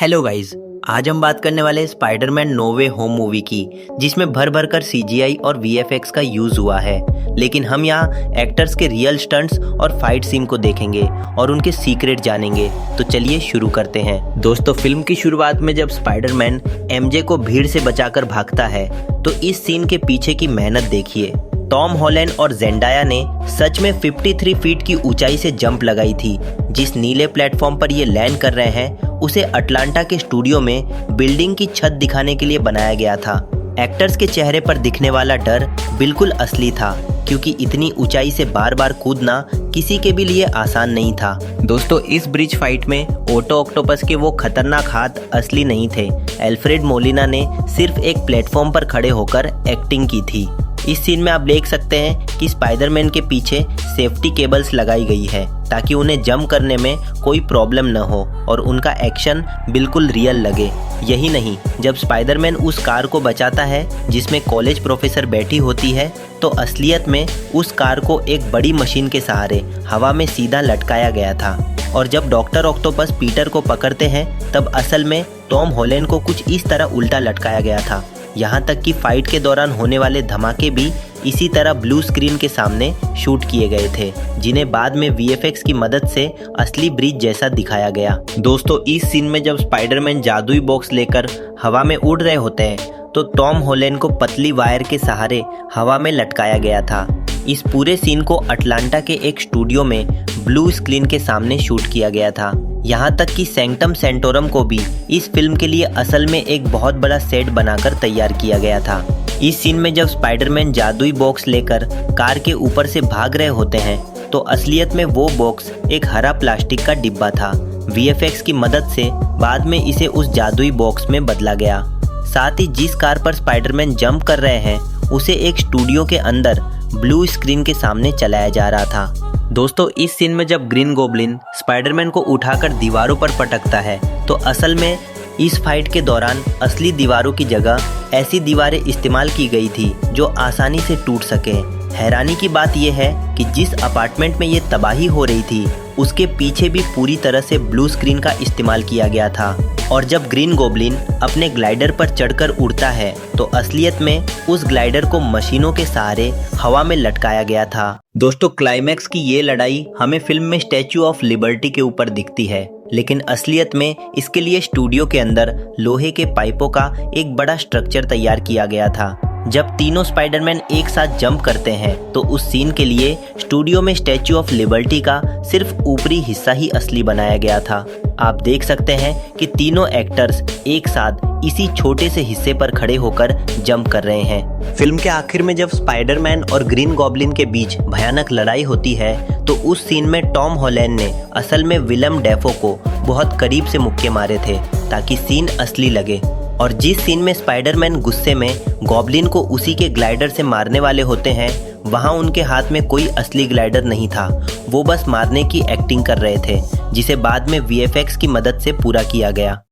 Hello guys, आज हम बात करने वाले हैं स्पाइडरमैन नो वे होम मूवी की, जिसमें भर भर कर सीजीआई और वीएफएक्स का यूज हुआ है। लेकिन हम यहाँ एक्टर्स के रियल स्टंट्स और फाइट सीन को देखेंगे और उनके सीक्रेट जानेंगे। तो चलिए शुरू करते हैं। दोस्तों, फिल्म की शुरुआत में जब स्पाइडरमैन एमजे को भीड़ से बचाकर भागता है तो इस सीन के पीछे की मेहनत देखिए। टॉम हॉलैंड और जेंडाया ने सच में 53 फीट की ऊंचाई से जंप लगाई थी। जिस नीले प्लेटफॉर्म पर ये लैंड कर रहे हैं उसे अटलांटा के स्टूडियो में बिल्डिंग की छत दिखाने के लिए बनाया गया था। एक्टर्स के चेहरे पर दिखने वाला डर बिल्कुल असली था, क्योंकि इतनी ऊंचाई से बार बार कूदना किसी के भी लिए आसान नहीं था। दोस्तों, इस ब्रिज फाइट में ओटो ऑक्टोपस के वो खतरनाक हाथ असली नहीं थे। एल्फ्रेड मोलिना ने सिर्फ एक प्लेटफॉर्म पर खड़े होकर एक्टिंग की थी। इस सीन में आप देख सकते हैं कि स्पाइडरमैन के पीछे सेफ्टी केबल्स लगाई गई है ताकि उन्हें जंप करने में कोई प्रॉब्लम न हो और उनका एक्शन बिल्कुल रियल लगे। यही नहीं, जब स्पाइडरमैन उस कार को बचाता है जिसमें कॉलेज प्रोफेसर बैठी होती है, तो असलियत में उस कार को एक बड़ी मशीन के सहारे हवा में सीधा लटकाया गया था। और जब डॉक्टर ऑक्टोपस पीटर को पकड़ते हैं तब असल में टॉम हॉलैंड को कुछ इस तरह उल्टा लटकाया गया था। यहाँ तक कि फाइट के दौरान होने वाले धमाके भी इसी तरह ब्लू स्क्रीन के सामने शूट किए गए थे, जिन्हें बाद में वीएफएक्स की मदद से असली ब्रिज जैसा दिखाया गया। दोस्तों, इस सीन में जब स्पाइडरमैन जादुई बॉक्स लेकर हवा में उड़ रहे होते हैं तो टॉम हॉलैंड को पतली वायर के सहारे हवा में लटकाया गया था। इस पूरे सीन को अटलांटा के एक स्टूडियो में ब्लू स्क्रीन के सामने शूट किया गया था। यहाँ तक कि सैंक्टम सेंटोरम को भी इस फिल्म के लिए असल में एक बहुत बड़ा सेट बनाकर तैयार किया गया था। इस सीन में जब स्पाइडरमैन जादुई बॉक्स लेकर कार के ऊपर से भाग रहे होते हैं तो असलियत में वो बॉक्स एक हरा प्लास्टिक का डिब्बा था। वीएफएक्स की मदद से बाद में इसे उस जादुई बॉक्स में बदला गया। साथ ही जिस कार पर स्पाइडरमैन जंप कर रहे हैं उसे एक स्टूडियो के अंदर ब्लू स्क्रीन के सामने चलाया जा रहा था। दोस्तों, इस सीन में जब ग्रीन गोब्लिन स्पाइडरमैन को उठाकर दीवारों पर पटकता है तो असल में इस फाइट के दौरान असली दीवारों की जगह ऐसी दीवारें इस्तेमाल की गई थी जो आसानी से टूट सके। हैरानी की बात यह है कि जिस अपार्टमेंट में ये तबाही हो रही थी उसके पीछे भी पूरी तरह से ब्लू स्क्रीन का इस्तेमाल किया गया था। और जब ग्रीन गोब्लिन अपने ग्लाइडर पर चढ़कर उड़ता है तो असलियत में उस ग्लाइडर को मशीनों के सहारे हवा में लटकाया गया था। दोस्तों, क्लाइमैक्स की ये लड़ाई हमें फिल्म में स्टैच्यू ऑफ लिबर्टी के ऊपर दिखती है, लेकिन असलियत में इसके लिए स्टूडियो के अंदर लोहे के पाइपों का एक बड़ा स्ट्रक्चर तैयार किया गया था। जब तीनों स्पाइडरमैन एक साथ जंप करते हैं तो उस सीन के लिए स्टूडियो में स्टैच्यू ऑफ लिबर्टी का सिर्फ ऊपरी हिस्सा ही असली बनाया गया था। आप देख सकते हैं कि तीनों एक्टर्स एक साथ इसी छोटे से हिस्से पर खड़े होकर जंप कर रहे हैं। फिल्म के आखिर में जब स्पाइडरमैन और ग्रीन गॉब्लिन के बीच भयानक लड़ाई होती है तो उस सीन में टॉम हॉलैंड ने असल में विलम डेफो को बहुत करीब से मुक्के मारे थे ताकि सीन असली लगे। और जिस सीन में स्पाइडरमैन गुस्से में गॉब्लिन को उसी के ग्लाइडर से मारने वाले होते हैं, वहाँ उनके हाथ में कोई असली ग्लाइडर नहीं था, वो बस मारने की एक्टिंग कर रहे थे, जिसे बाद में वीएफएक्स की मदद से पूरा किया गया।